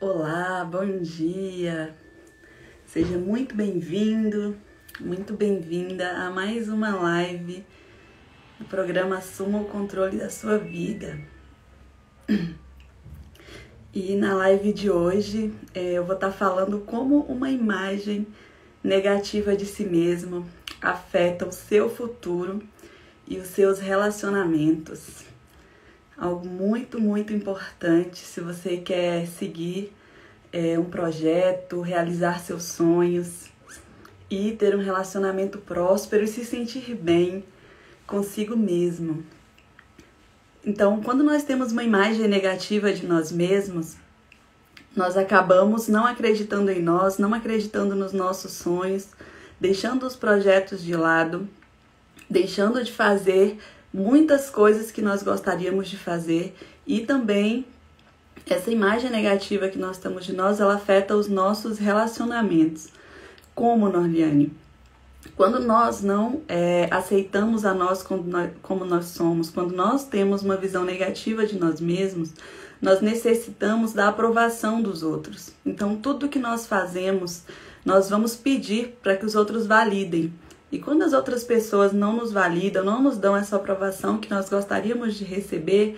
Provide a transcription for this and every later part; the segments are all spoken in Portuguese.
Olá, bom dia! Seja muito bem-vindo, muito bem-vinda a mais uma live do programa Assuma o Controle da Sua Vida. E na live de hoje eu vou estar falando como uma imagem negativa de si mesmo afeta o seu futuro e os seus relacionamentos. Algo muito, muito importante se você quer seguir um projeto, realizar seus sonhos e ter um relacionamento próspero e se sentir bem consigo mesmo. Então, quando nós temos uma imagem negativa de nós mesmos, nós acabamos não acreditando em nós, não acreditando nos nossos sonhos, deixando os projetos de lado, deixando de fazer muitas coisas que nós gostaríamos de fazer e também essa imagem negativa que nós temos de nós, ela afeta os nossos relacionamentos. Como, Norliane? Quando nós não aceitamos a nós como nós somos, quando nós temos uma visão negativa de nós mesmos, nós necessitamos da aprovação dos outros. Então, tudo que nós fazemos, nós vamos pedir para que os outros validem. E quando as outras pessoas não nos validam, não nos dão essa aprovação que nós gostaríamos de receber,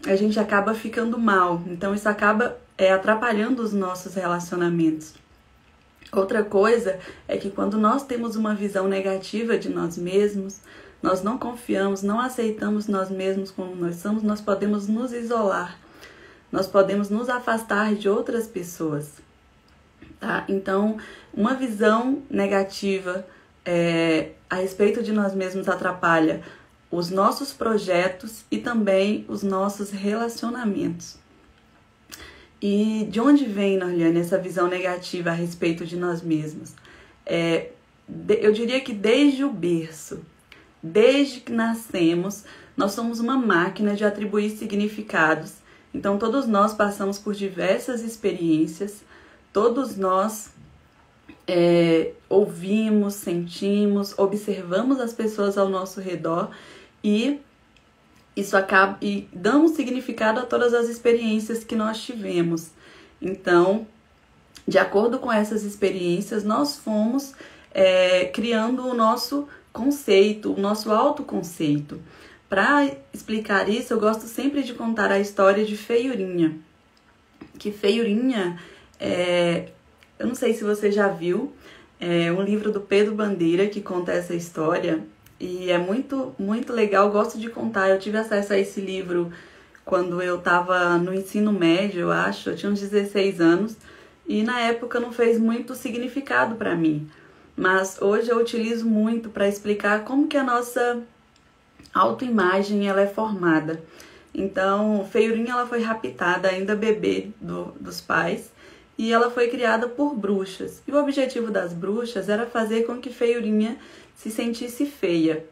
a gente acaba ficando mal. Então isso acaba atrapalhando os nossos relacionamentos. Outra coisa é que quando nós temos uma visão negativa de nós mesmos, nós não confiamos, não aceitamos nós mesmos como nós somos, nós podemos nos isolar, nós podemos nos afastar de outras pessoas. Tá? Então, uma visão negativa a respeito de nós mesmos atrapalha os nossos projetos e também os nossos relacionamentos. E de onde vem, Norliane, essa visão negativa a respeito de nós mesmos? Eu diria que desde o berço, desde que nascemos, nós somos uma máquina de atribuir significados. Então, todos nós passamos por diversas experiências, todos nós ouvimos, sentimos, observamos as pessoas ao nosso redor e isso acaba e damos significado a todas as experiências que nós tivemos. Então, de acordo com essas experiências, nós fomos criando o nosso conceito, o nosso autoconceito. Para explicar isso, eu gosto sempre de contar a história de Feiurinha. Que Feiurinha eu não sei se você já viu, um livro do Pedro Bandeira que conta essa história e é muito, muito legal, eu gosto de contar. Eu tive acesso a esse livro quando eu estava no ensino médio, eu acho, eu tinha uns 16 anos e na época não fez muito significado para mim, mas hoje eu utilizo muito para explicar como que a nossa autoimagem ela é formada. Então, Feiurinha ela foi raptada ainda bebê dos pais, e ela foi criada por bruxas. E o objetivo das bruxas era fazer com que Feiurinha se sentisse feia.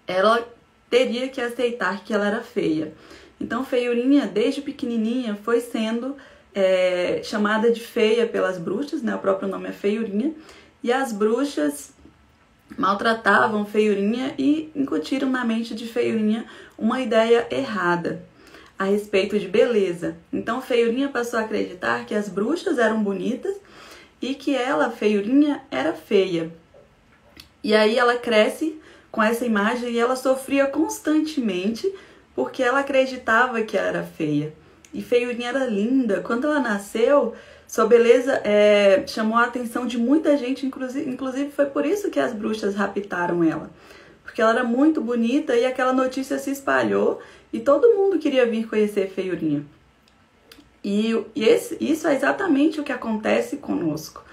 Ela teria que aceitar que ela era feia. Então, Feiurinha, desde pequenininha, foi sendo chamada de feia pelas bruxas, né? O próprio nome é Feiurinha. E as bruxas maltratavam Feiurinha e incutiram na mente de Feiurinha uma ideia errada a respeito de beleza. Então, Feiurinha passou a acreditar que as bruxas eram bonitas e que ela, Feiurinha, era feia. E aí ela cresce com essa imagem e ela sofria constantemente porque ela acreditava que ela era feia. E Feiurinha era linda. Quando ela nasceu, sua beleza chamou a atenção de muita gente, inclusive foi por isso que as bruxas raptaram ela. Porque ela era muito bonita e aquela notícia se espalhou e todo mundo queria vir conhecer Feiurinha. Isso é exatamente o que acontece conosco.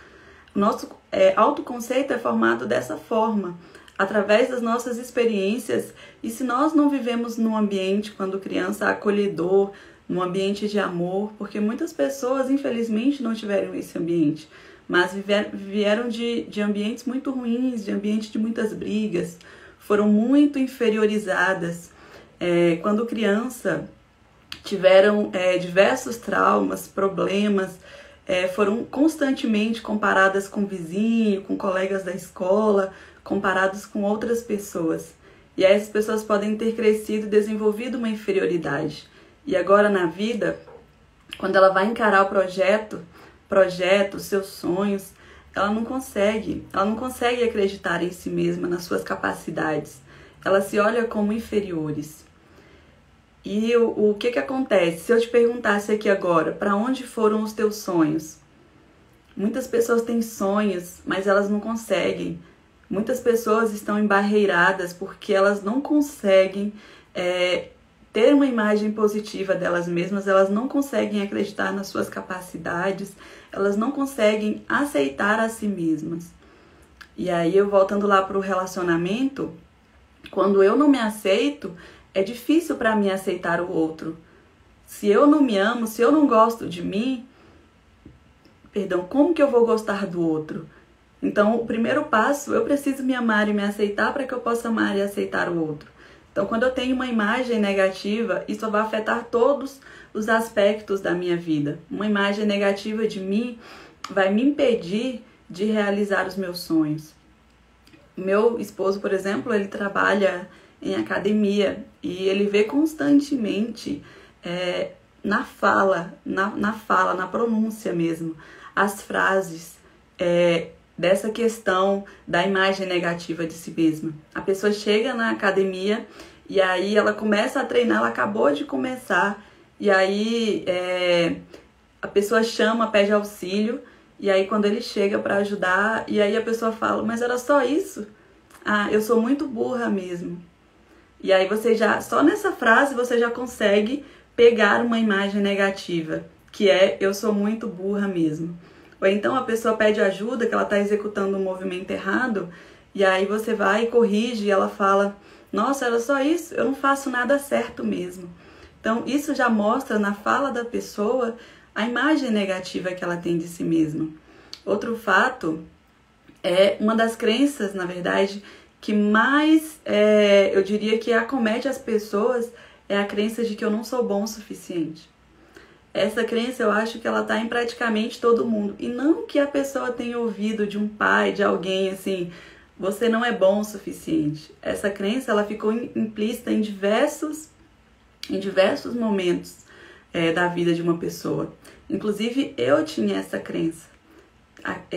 O nosso autoconceito é formado dessa forma, através das nossas experiências. E se nós não vivemos num ambiente, quando criança, acolhedor, num ambiente de amor, porque muitas pessoas, infelizmente, não tiveram esse ambiente, mas vieram de ambientes muito ruins, de ambientes de muitas brigas, foram muito inferiorizadas. Quando criança, tiveram diversos traumas, problemas, foram constantemente comparadas com o vizinho, com colegas da escola, comparados com outras pessoas. E aí essas pessoas podem ter crescido e desenvolvido uma inferioridade. E agora na vida, quando ela vai encarar o projeto, seus sonhos, ela não consegue acreditar em si mesma, nas suas capacidades. Ela se olha como inferiores. E o que acontece? Se eu te perguntasse aqui agora, para onde foram os teus sonhos? Muitas pessoas têm sonhos, mas elas não conseguem. Muitas pessoas estão embarreiradas porque elas não conseguem ter uma imagem positiva delas mesmas, elas não conseguem acreditar nas suas capacidades, elas não conseguem aceitar a si mesmas. E aí, eu voltando lá para o relacionamento, quando eu não me aceito, é difícil para mim aceitar o outro. Se eu não me amo, se eu não gosto de mim, como que eu vou gostar do outro? Então, o primeiro passo, eu preciso me amar e me aceitar para que eu possa amar e aceitar o outro. Então, quando eu tenho uma imagem negativa, isso vai afetar todos os aspectos da minha vida. Uma imagem negativa de mim vai me impedir de realizar os meus sonhos. Meu esposo, por exemplo, ele trabalha em academia e ele vê constantemente na fala, na pronúncia mesmo, as frases dessa questão da imagem negativa de si mesma. A pessoa chega na academia e aí ela começa a treinar, ela acabou de começar, e aí a pessoa chama, pede auxílio, e aí quando ele chega para ajudar, e aí a pessoa fala, mas era só isso? Ah, eu sou muito burra mesmo. E aí só nessa frase você já consegue pegar uma imagem negativa, que é eu sou muito burra mesmo. Ou então a pessoa pede ajuda, que ela está executando um movimento errado, e aí você vai e corrige, e ela fala, nossa, era só isso? Eu não faço nada certo mesmo. Então isso já mostra na fala da pessoa a imagem negativa que ela tem de si mesma. Outro fato é uma das crenças, na verdade, que mais, eu diria que acomete as pessoas, é a crença de que eu não sou bom o suficiente. Essa crença eu acho que ela está em praticamente todo mundo. E não que a pessoa tenha ouvido de um pai, de alguém assim, você não é bom o suficiente. Essa crença ela ficou implícita em diversos momentos da vida de uma pessoa. Inclusive eu tinha essa crença,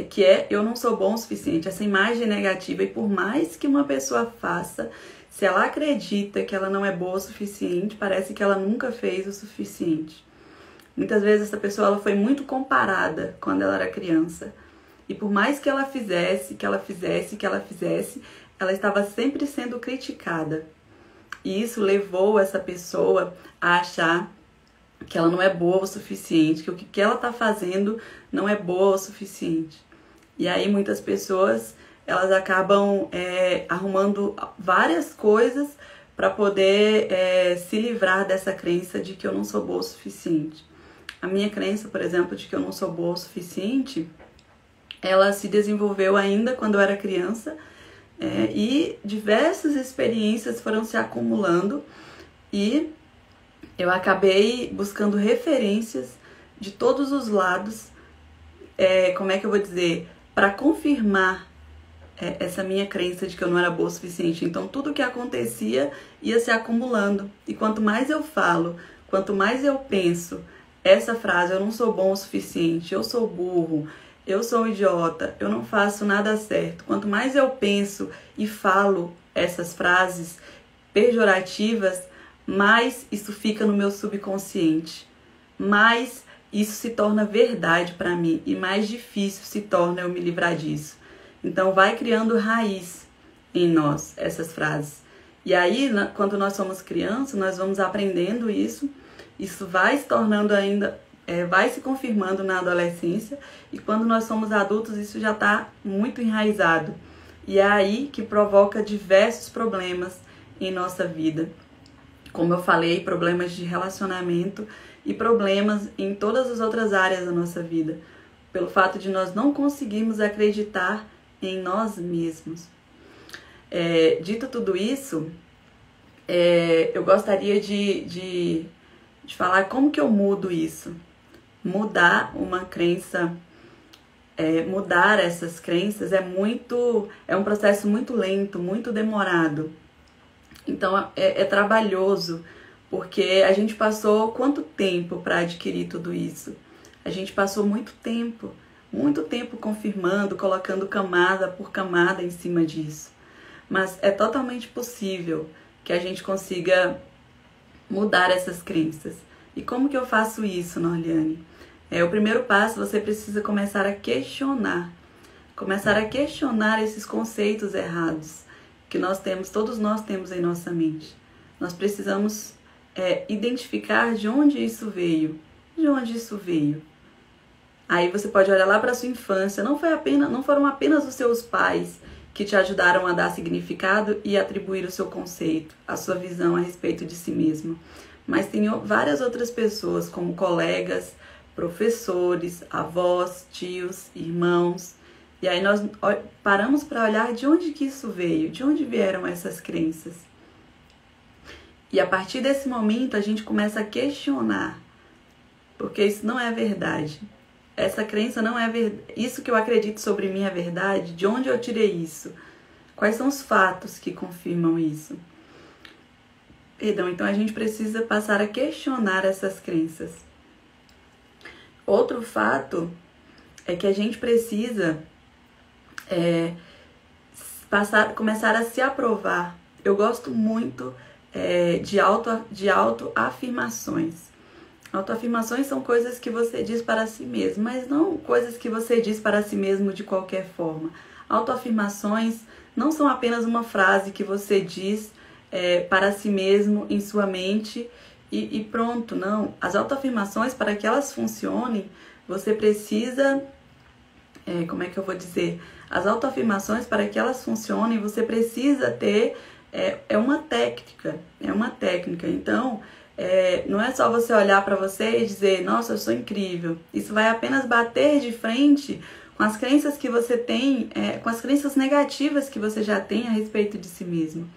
que eu não sou bom o suficiente, essa imagem negativa. E por mais que uma pessoa faça, se ela acredita que ela não é boa o suficiente, parece que ela nunca fez o suficiente. Muitas vezes essa pessoa ela foi muito comparada quando ela era criança. E por mais que ela fizesse, ela estava sempre sendo criticada. E isso levou essa pessoa a achar que ela não é boa o suficiente, que o que ela está fazendo não é boa o suficiente. E aí muitas pessoas elas acabam arrumando várias coisas para poder se livrar dessa crença de que eu não sou boa o suficiente. A minha crença, por exemplo, de que eu não sou boa o suficiente, ela se desenvolveu ainda quando eu era criança, e diversas experiências foram se acumulando e eu acabei buscando referências de todos os lados, como é que eu vou dizer, para confirmar essa minha crença de que eu não era boa o suficiente. Então tudo que acontecia ia se acumulando, e quanto mais eu falo, quanto mais eu penso essa frase, eu não sou bom o suficiente, eu sou burro, eu sou um idiota, eu não faço nada certo. Quanto mais eu penso e falo essas frases pejorativas, mais isso fica no meu subconsciente, mais isso se torna verdade para mim e mais difícil se torna eu me livrar disso. Então vai criando raiz em nós essas frases. E aí, quando nós somos crianças, nós vamos aprendendo isso vai se tornando ainda, vai se confirmando na adolescência, e quando nós somos adultos isso já está muito enraizado. E é aí que provoca diversos problemas em nossa vida. Como eu falei, problemas de relacionamento e problemas em todas as outras áreas da nossa vida, pelo fato de nós não conseguirmos acreditar em nós mesmos. Dito tudo isso, eu gostaria de falar como que eu mudo isso. Mudar uma crença, mudar essas crenças é um processo muito lento, muito demorado. Então é trabalhoso, Porque a gente passou quanto tempo para adquirir tudo isso? A gente passou muito tempo confirmando, colocando camada por camada em cima disso. Mas é totalmente possível que a gente consiga mudar essas crenças. E como que eu faço isso, Norliane? O primeiro passo, você precisa começar a questionar. Começar a questionar esses conceitos errados que todos nós temos em nossa mente. Nós precisamos identificar de onde isso veio. De onde isso veio. Aí você pode olhar lá para sua infância. Não foram apenas os seus pais que te ajudaram a dar significado e atribuir o seu conceito, a sua visão a respeito de si mesmo. Mas tem várias outras pessoas, como colegas, professores, avós, tios, irmãos. E aí nós paramos para olhar de onde que isso veio, de onde vieram essas crenças. E a partir desse momento a gente começa a questionar, porque isso não é verdade. Essa crença não é verdade. Isso que eu acredito sobre mim é verdade? De onde eu tirei isso? Quais são os fatos que confirmam isso? Então a gente precisa passar a questionar essas crenças. Outro fato é que a gente precisa começar a se aprovar. Eu gosto muito de autoafirmações. Autoafirmações são coisas que você diz para si mesmo, mas não coisas que você diz para si mesmo de qualquer forma. Autoafirmações não são apenas uma frase que você diz para si mesmo em sua mente e pronto, não. As autoafirmações, para que elas funcionem, você precisa... como é que eu vou dizer? As autoafirmações, para que elas funcionem, você precisa ter uma técnica. É uma técnica. Então... não é só você olhar para você e dizer, nossa, eu sou incrível. Isso vai apenas bater de frente com as crenças que você tem, com as crenças negativas que você já tem a respeito de si mesmo.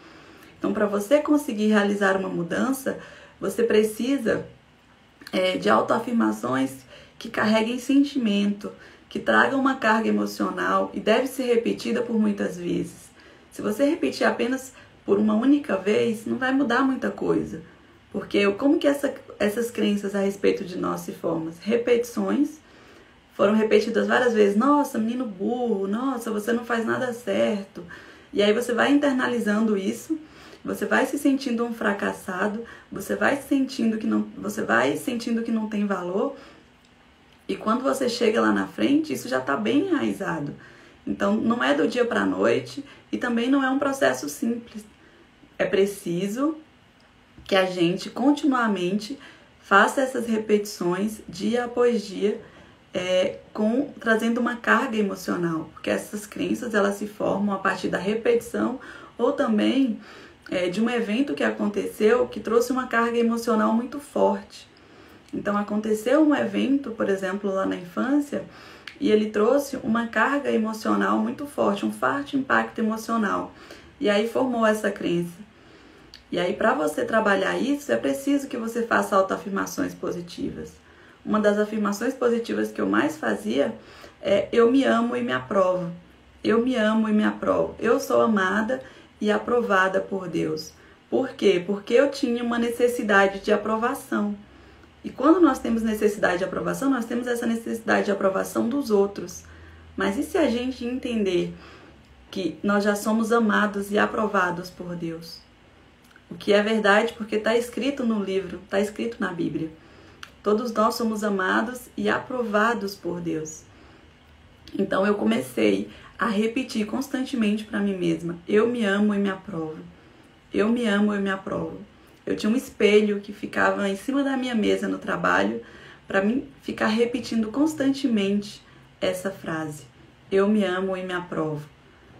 Então, para você conseguir realizar uma mudança, você precisa de autoafirmações que carreguem sentimento, que tragam uma carga emocional e deve ser repetida por muitas vezes. Se você repetir apenas por uma única vez, não vai mudar muita coisa. Porque como que essas crenças a respeito de nós se formam? Repetições, foram repetidas várias vezes. Nossa, menino burro, nossa, você não faz nada certo. E aí você vai internalizando isso, você vai se sentindo um fracassado, você vai sentindo que não tem valor. E quando você chega lá na frente, isso já está bem enraizado. Então não é do dia para a noite e também não é um processo simples. É preciso que a gente continuamente faça essas repetições dia após dia, trazendo uma carga emocional, porque essas crenças elas se formam a partir da repetição ou também de um evento que aconteceu que trouxe uma carga emocional muito forte. Então aconteceu um evento, por exemplo, lá na infância, e ele trouxe uma carga emocional muito forte, um forte impacto emocional, e aí formou essa crença. E aí, para você trabalhar isso, é preciso que você faça autoafirmações positivas. Uma das afirmações positivas que eu mais fazia é: eu me amo e me aprovo. Eu me amo e me aprovo. Eu sou amada e aprovada por Deus. Por quê? Porque eu tinha uma necessidade de aprovação. E quando nós temos necessidade de aprovação, nós temos essa necessidade de aprovação dos outros. Mas e se a gente entender que nós já somos amados e aprovados por Deus? O que é verdade, porque está escrito no livro, está escrito na Bíblia. Todos nós somos amados e aprovados por Deus. Então eu comecei a repetir constantemente para mim mesma: eu me amo e me aprovo. Eu me amo e me aprovo. Eu tinha um espelho que ficava em cima da minha mesa no trabalho para mim ficar repetindo constantemente essa frase: eu me amo e me aprovo.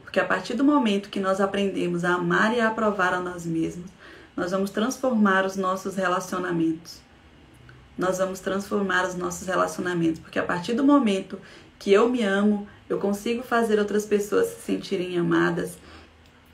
Porque a partir do momento que nós aprendemos a amar e a aprovar a nós mesmos, nós vamos transformar os nossos relacionamentos. Nós vamos transformar os nossos relacionamentos. Porque a partir do momento que eu me amo, eu consigo fazer outras pessoas se sentirem amadas.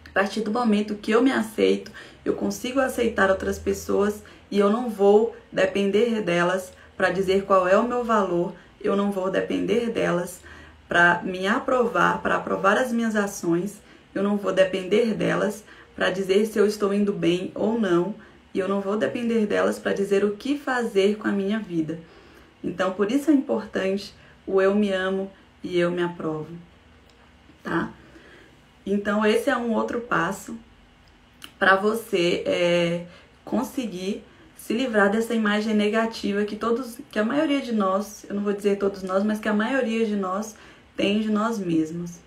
A partir do momento que eu me aceito, eu consigo aceitar outras pessoas e eu não vou depender delas para dizer qual é o meu valor. Eu não vou depender delas para me aprovar, para aprovar as minhas ações. Eu não vou depender delas para dizer se eu estou indo bem ou não e eu não vou depender delas para dizer o que fazer com a minha vida. Então, por isso é importante o eu me amo e eu me aprovo, tá? Então, esse é um outro passo para você conseguir se livrar dessa imagem negativa que a maioria de nós, eu não vou dizer todos nós, mas que a maioria de nós tem de nós mesmos.